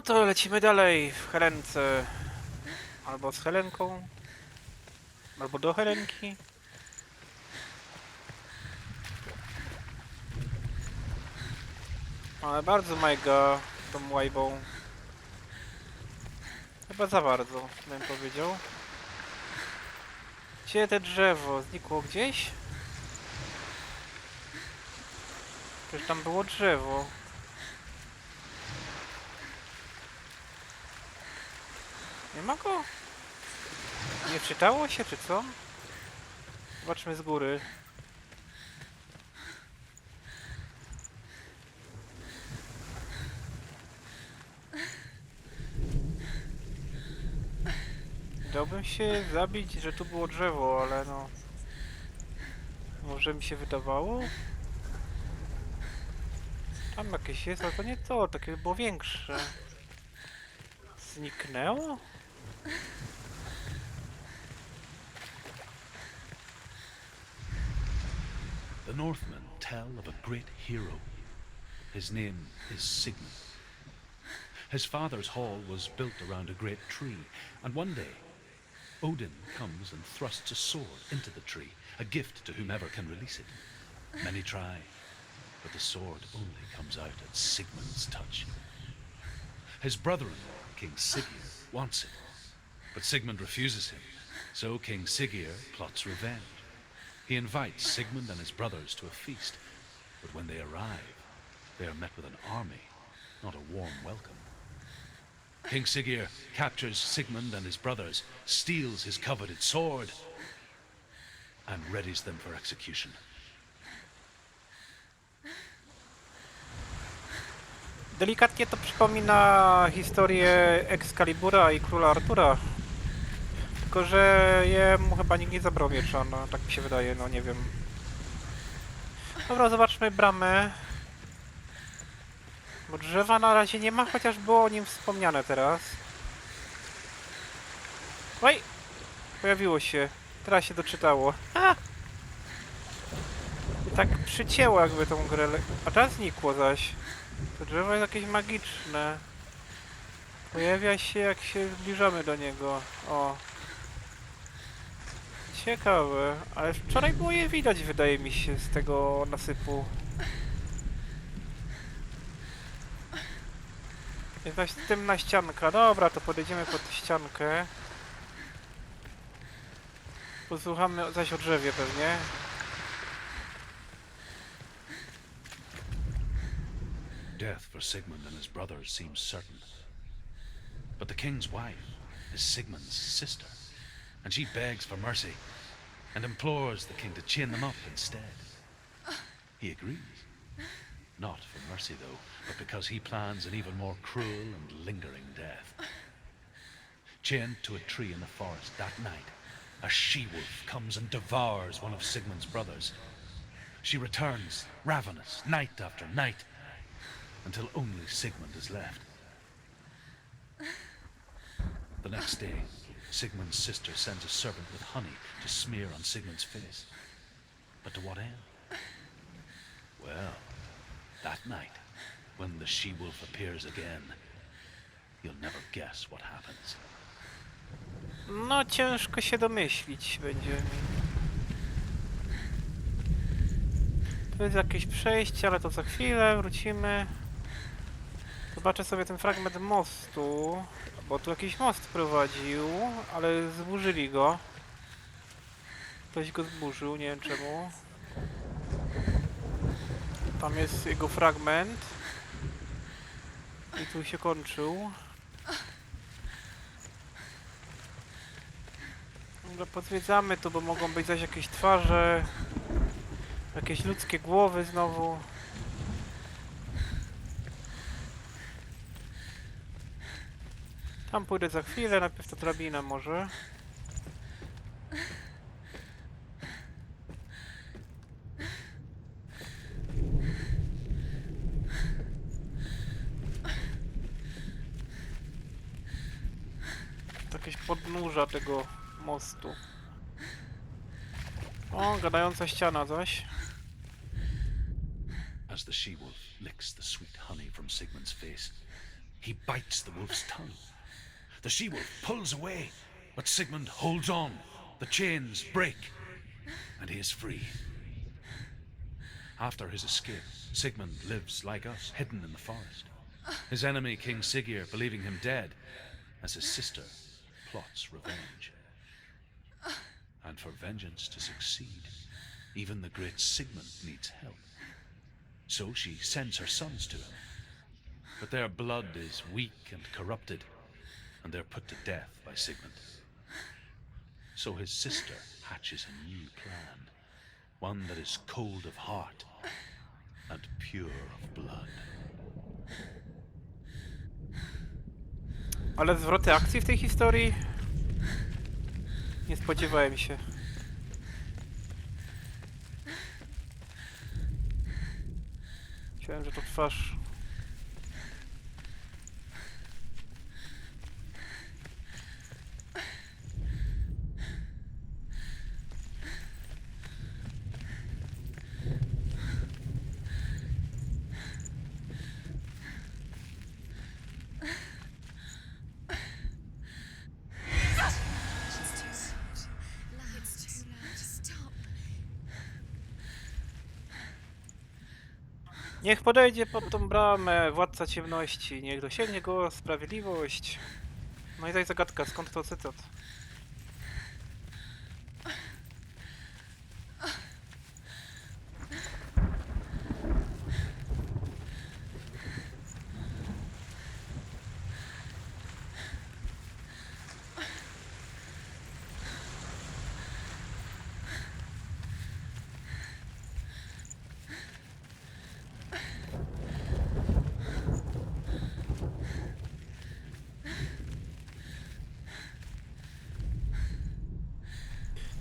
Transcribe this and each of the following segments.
to lecimy dalej w Helence. Albo z Helenką. Albo do Helenki. Ale bardzo mega tą łajbą. Chyba za bardzo, bym powiedział. Gdzie te drzewo? Znikło gdzieś? Przecież tam było drzewo. Nie ma go? Nie wczytało się, czy co? Zobaczmy z góry. Dałbym się zabić, że tu było drzewo, ale no... Może mi się wydawało? Tam jakieś jest, ale to nie to, takie było większe. Zniknęło? The Northmen tell of a great hero. His name is Sigmund. His father's hall was built around a great tree, and one day Odin comes and thrusts a sword into the tree, a gift to whomever can release it. Many try, but the sword only comes out at Sigmund's touch. His brother-in-law, King Siggeir, wants it, but Sigmund refuses him, so King Siggeir plots revenge. He invites Sigmund and his brothers to a feast, but when they arrive, they are met with an army, not a warm welcome. King Siggeir captures Sigmund and his brothers, steals his coveted sword, and readies them for execution. Delikatnie to przypomina historię Excalibura i Króla Artura. Tylko, że jemu chyba nikt nie zabrał miecza, no tak mi się wydaje, no nie wiem. Dobra, zobaczmy bramę. Bo drzewa na razie nie ma, chociaż było o nim wspomniane teraz. Oj! Pojawiło się. Teraz się doczytało. A! I tak przycięło jakby tą grę. A teraz znikło zaś. To drzewo jest jakieś magiczne. Pojawia się jak się zbliżamy do niego. O. Ciekawe. Ale wczoraj było je widać, wydaje mi się, z tego nasypu. Jakaś tylna ścianka. Dobra, to podejdziemy pod ściankę. Posłuchamy zaś o drzewie pewnie. Death for Sigmund and his brothers seems certain. But the king's wife is Sigmund's sister, and she begs for mercy and implores the king to chain them up instead. He agrees. Not for mercy, though, but because he plans an even more cruel and lingering death. Chained to a tree in the forest that night, a she-wolf comes and devours one of Sigmund's brothers. She returns, ravenous, night after night, until only Sigmund is left. The next day, Sigmund's sister sends a servant with honey to smear on Sigmund's face. But to what end? Well, that night, when the she-wolf appears again, you'll never guess what happens. No ciężko się domyślić będzie mi. Tu jest jakieś przejście, ale to za chwilę wrócimy. Zobaczę sobie ten fragment mostu, bo tu jakiś most prowadził, ale zburzyli go. Ktoś go zburzył, nie wiem czemu. Tam jest jego fragment. I tu się kończył. Dobra, pozwiedzamy tu, bo mogą być zaś jakieś twarze. Jakieś ludzkie głowy znowu. Tam pójdę za chwilę, najpierw ta drabina może. To jakieś podnóża tego mostu. O, gadająca ściana zaś. As the she-wolf licks the sweet honey from Sigmund's face, he bites the wolf's tongue. The she-wolf pulls away, but Sigmund holds on. The chains break, and he is free. After his escape, Sigmund lives like us, hidden in the forest. His enemy, King Siggeir, believing him dead, as his sister plots revenge. And for vengeance to succeed, even the great Sigmund needs help. So she sends her sons to him. But their blood is weak and corrupted, and they're put to death by Sigmund. So his sister hatches a new plan, one that is cold of heart and pure of blood. Ale zwroty akcji w tej historii? Nie spodziewałem się. Myślałem, że to twarz. Niech podejdzie pod tą bramę władca ciemności, niech dosięgnie go sprawiedliwość. No i tutaj zagadka, skąd to cytat?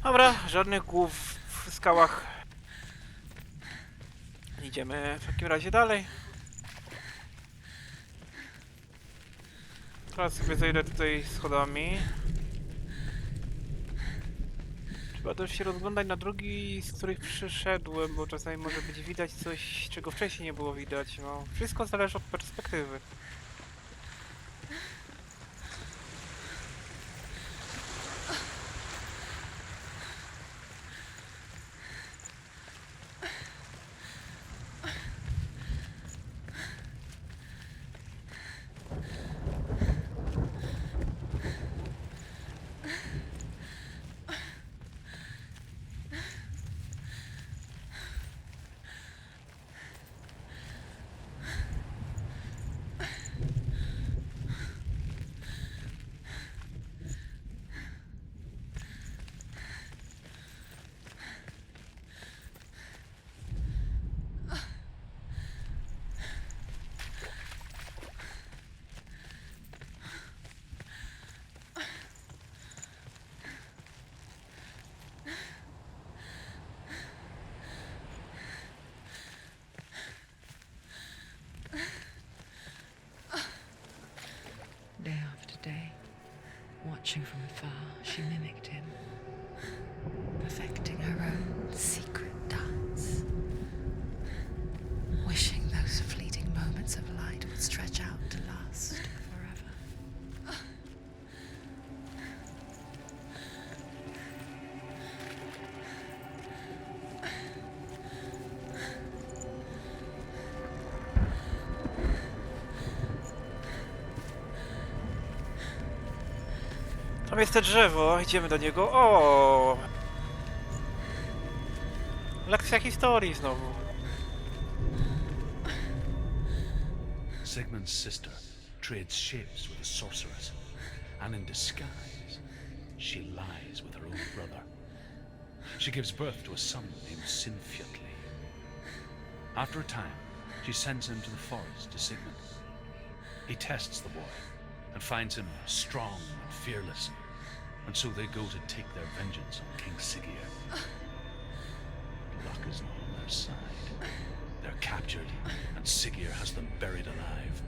Dobra, żadnych głów w skałach. Idziemy w takim razie dalej. Teraz sobie zejdę tutaj schodami. Trzeba też się rozglądać na drogi, z których przyszedłem, bo czasami może być widać coś, czego wcześniej nie było widać. No, wszystko zależy od perspektywy. Day after day, watching from afar, she mimicked him, perfecting her own secret dance, wishing those fleeting moments of light would stretch out to last forever. Tam jest to drzewo, idziemy do niego. O! Lekcja historii znowu. Sigmund's sister trades shapes with a sorceress, and in disguise, she lies with her own brother. She gives birth to a son named Sinfjotli. After a time, she sends him to the forest to Sigmund. He tests the boy and finds him strong and fearless, and so they go to take their vengeance on King Siggeir. Luck is not on their side. They're captured, and Siggeir has them buried alive.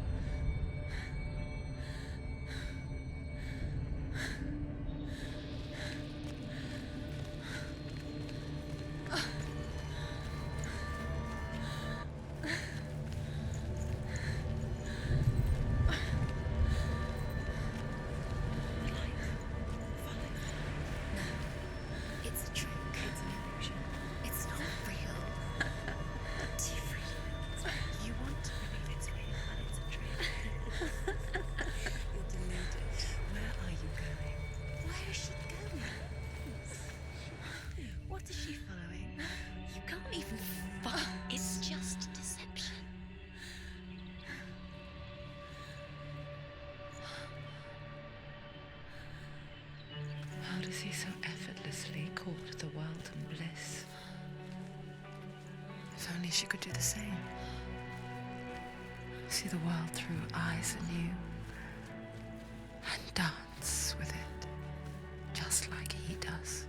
so effortlessly caught the world in bliss. If only she could do the same. See the world through eyes anew and dance with it, just like he does.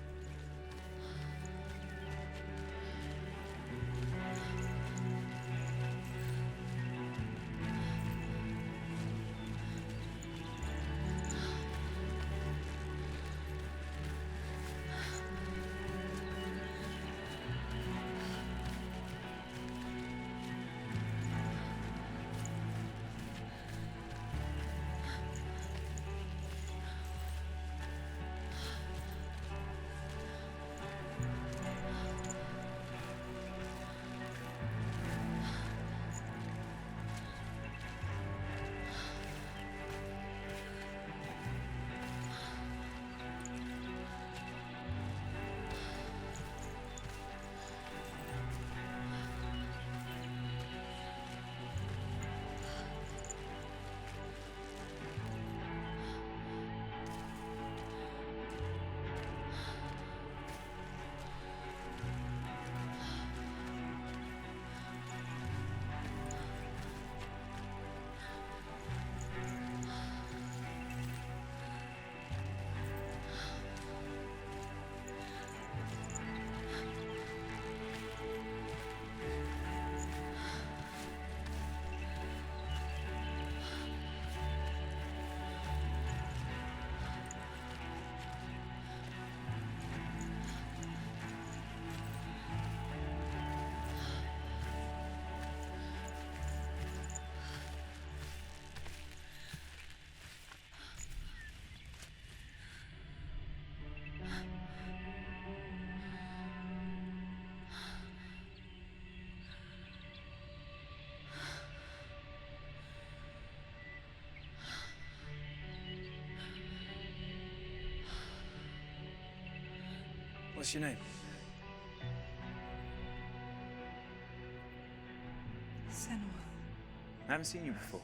What's your name? Senua. I haven't seen you before.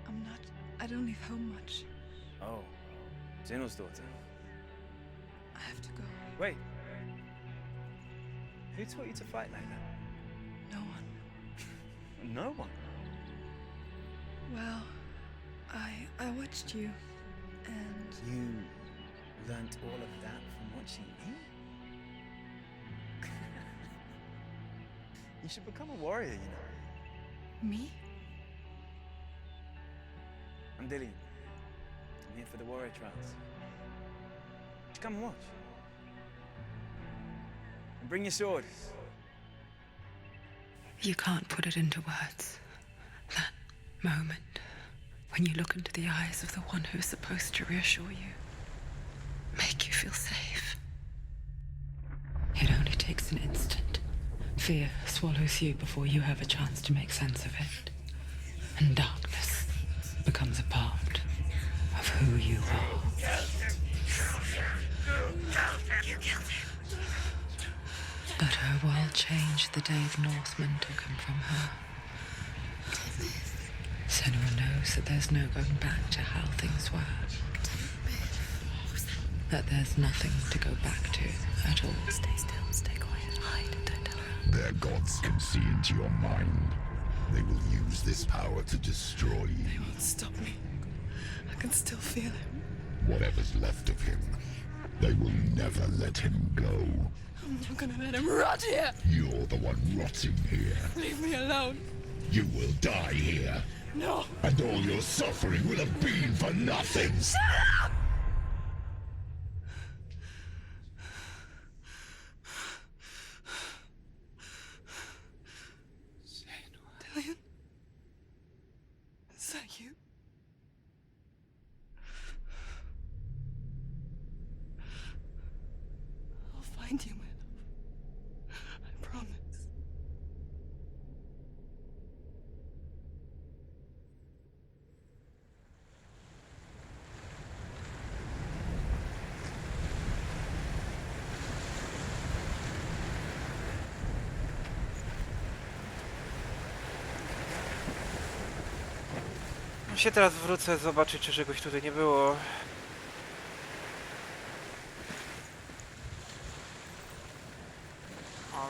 I'm not. I don't leave home much. Oh, Zenua's daughter. I have to go. Wait. Who taught you to fight like that? No one. No one. Well, I watched you, and You learnt all of that from watching me? You should become a warrior, you know. me? I'm Dillian. I'm here for the warrior trials. You should come and watch. And bring your sword. You can't put it into words. That moment when you look into the eyes of the one who is supposed to reassure you, make you feel safe. It only takes an instant. Fear swallows you before you have a chance to make sense of it. And darkness becomes a part of who you are. But her world changed the day the Northmen took him from her. Senua knows that there's no going back to how things were. That there's nothing to go back to at all. Stay still, stay quiet, hide, don't tell her. Their gods can see into your mind. They will use this power to destroy you. They won't stop me. I can still feel him. Whatever's left of him, they will never let him go. I'm not gonna let him rot here. You're the one rotting here. Leave me alone. You will die here, No. and all your suffering will have been for nothing. Shut up! Dillian? Is that you? I'll find you, my love. I promise. Się teraz wrócę zobaczyć, czy czegoś tutaj nie było.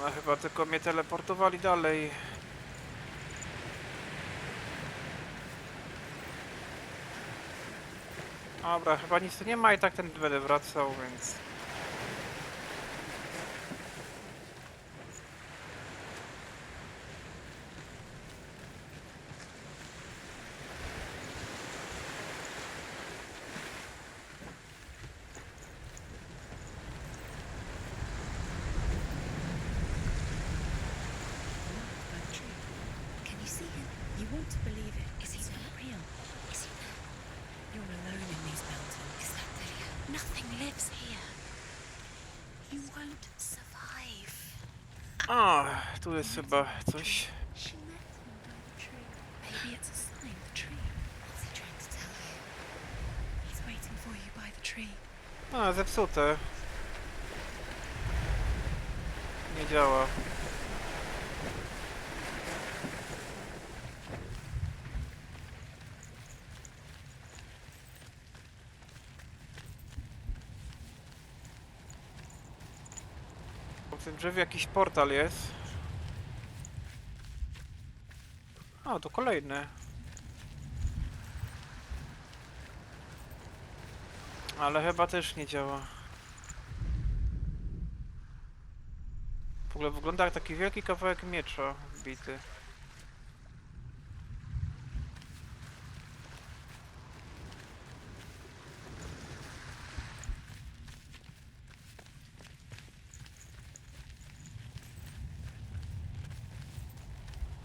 No chyba tylko mnie teleportowali dalej. Dobra, chyba nic tu nie ma i tak ten będę wracał, więc... Can you see him? You want to believe it. Is he not real? Is he not? You're alone in these mountains. Is that there? Nothing lives here. You won't survive. A, tu jest chyba coś. She met him by the tree. Maybe it's a sign, the tree. What's he trying to tell you? He's waiting for you by the tree. A, zepsute. Nie działa. W tym drzewie jakiś portal jest. A, to kolejny. Ale chyba też nie działa. W ogóle wygląda jak taki wielki kawałek miecza wbity.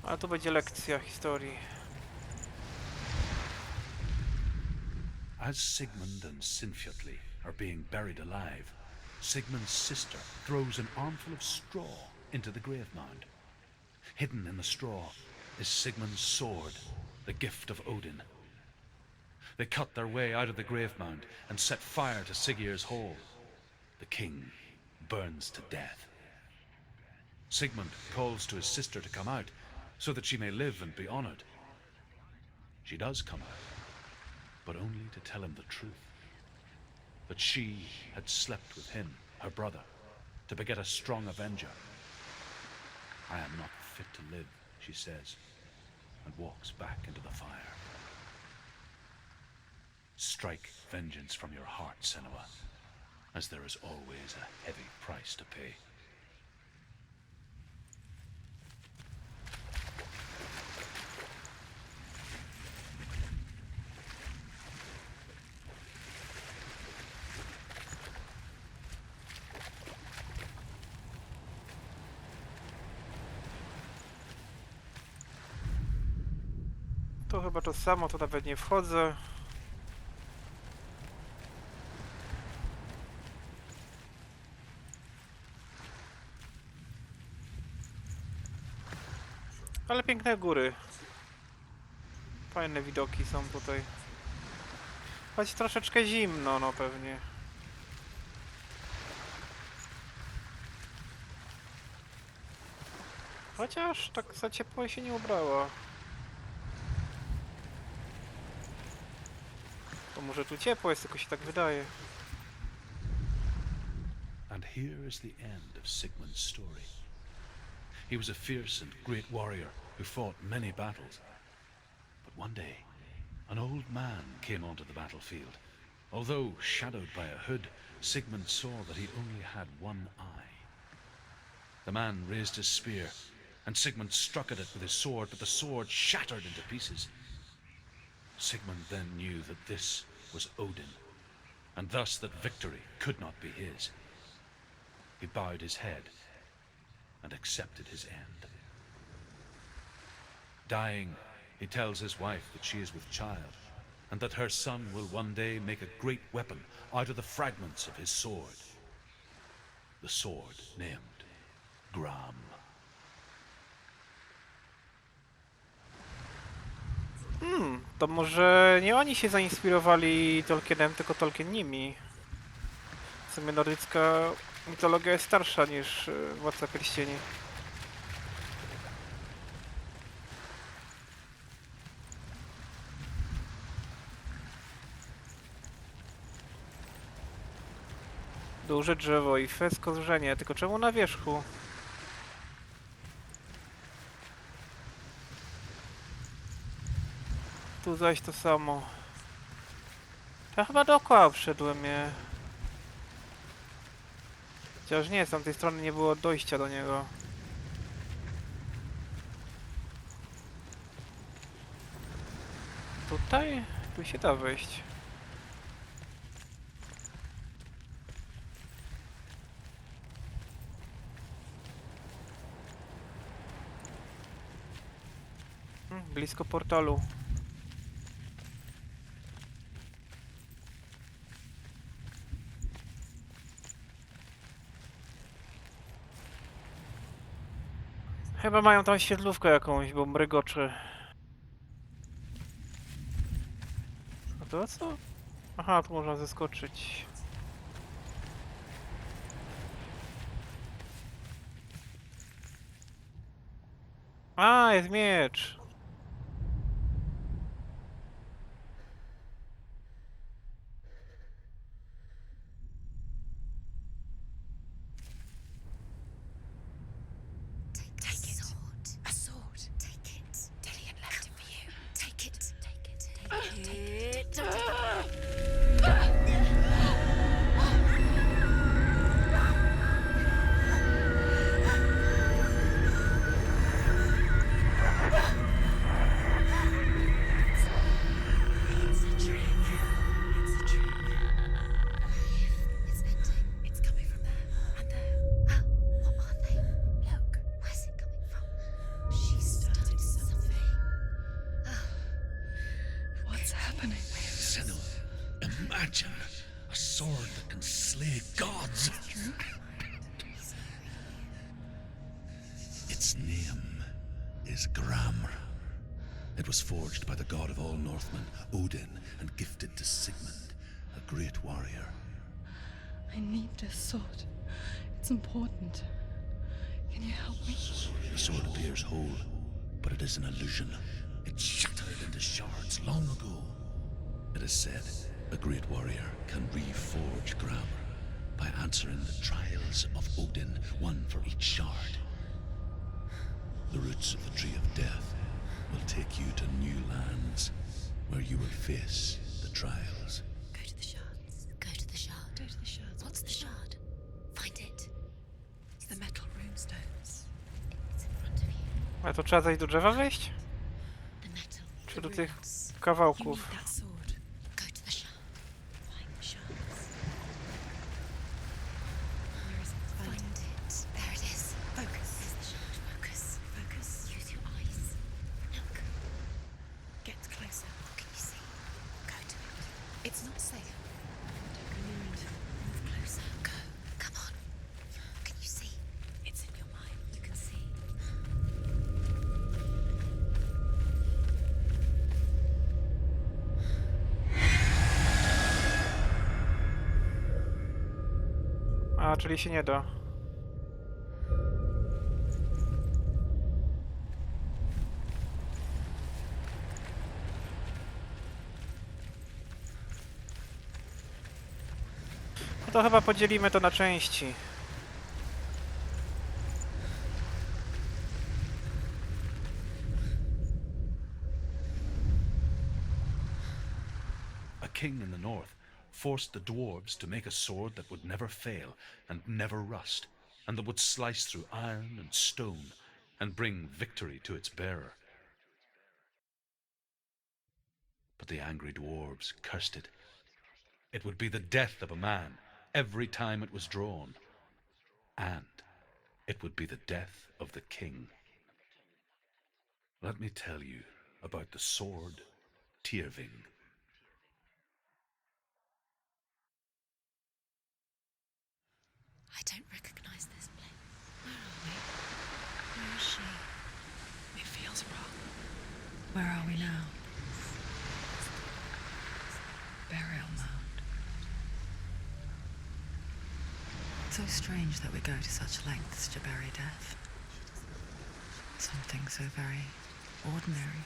Ale to będzie lekcja historii. As Sigmund and Sinfjotli are being buried alive, Sigmund's sister throws an armful of straw into the grave mound. Hidden in the straw is Sigmund's sword, the gift of Odin. They cut their way out of the grave mound and set fire to Siggeir's hall. The king burns to death. Sigmund calls to his sister to come out, so that she may live and be honored. She does come out, but only to tell him the truth. That she had slept with him, her brother, to beget a strong avenger. I am not fit to live, she says, and walks back into the fire. Strike vengeance from your heart, Senua, as there is always a heavy price to pay. To chyba to samo, to nawet nie wchodzę. Ale piękne góry. Fajne widoki są tutaj. Choć troszeczkę zimno, no pewnie. Chociaż tak za ciepło się nie ubrała. To może tu ciepło jest, tylko się tak wydaje. And here is the end of Sigmund's story. He was a fierce and great warrior who fought many battles. But one day, an old man came onto the battlefield. Although shadowed by a hood, Sigmund saw that he only had one eye. The man raised his spear, and Sigmund struck at it with his sword, but the sword shattered into pieces. Sigmund then knew that this was Odin, and thus that victory could not be his. He bowed his head and accepted his end. Dying, he tells his wife that she is with child, and that her son will one day make a great weapon out of the fragments of his sword. The sword named Gram. To może nie oni się zainspirowali Tolkienem, tylko Tolkien nimi. W sumie nordycka mitologia jest starsza niż Władca Pierścieni. Duże drzewo i fesko zrzenie, tylko czemu na wierzchu? Tu zaś to samo. Ja chyba dookoła obszedłem je. Chociaż nie, z tamtej strony nie było dojścia do niego. Tutaj? Tu się da wejść. Blisko portalu. Chyba mają tam świetlówkę jakąś, bo mrygoczy. A to co? Aha, tu można zeskoczyć. A, jest miecz. Take it. A sword. Take it. Dillian left it for you. Take it. Take it. Take it. Take it. It's a trick. It's a trick. It's ending. It's coming from there. And there. Oh, what are they? Look. Where's it coming from? She started something. What's happening? Senua, imagine a sword that can slay gods. Its name is Gramr. It was forged by the god of all Northmen, Odin, and gifted to Sigmund, a great warrior. I need this sword. It's important. Can you help me? The sword appears whole, but it is an illusion. It shattered into shards long ago. It is said a great warrior can reforge Gramr by answering the trials of Odin, one for each shard. The roots of the Tree of Death will take you to new lands where you will face the trials. Go to the shards. Go to the shard. Go to the shards. What's the shard? Find it. It's the metal runestones. It's in front of you. A to trzeba zejść do drzewa wejść? The metal. Czy the do tych runes. You kawałków? need that sword. Go to the shard. Find the shards. Where is it? Find it. There it is. Focus. There's the shard. Focus. Focus. Use your eyes. Look. Get closer. What can you see? Go to it. It's not safe. Move closer. Go. Come on. What can you see? It's in your mind. You can see. A, czyli się nie da. No to chyba podzielimy to na części. A king in the north forced the dwarves to make a sword that would never fail and never rust, and that would slice through iron and stone and bring victory to its bearer. But the angry dwarves cursed it. It would be the death of a man every time it was drawn, and it would be the death of the king. Let me tell you about the sword Tyrving. I don't recognize this place. Where are we? Where is she? It feels wrong. Where are we now? Burial mound. So strange that we go to such lengths to bury death. Something so very ordinary,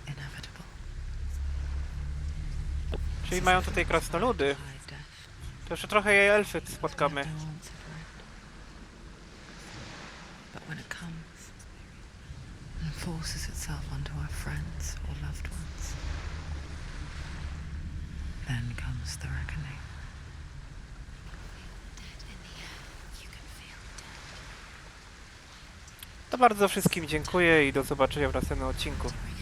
inevitable. Czyli mają tutaj krasnoludy. Hide death. To jeszcze trochę jej elfy spotkamy. No answer for it. But when it comes, and forces itself onto our friends or loved ones. Then comes the reckoning. Dead in the air. You can feel dead. To bardzo wszystkim dziękuję i do zobaczenia w następnym odcinku. To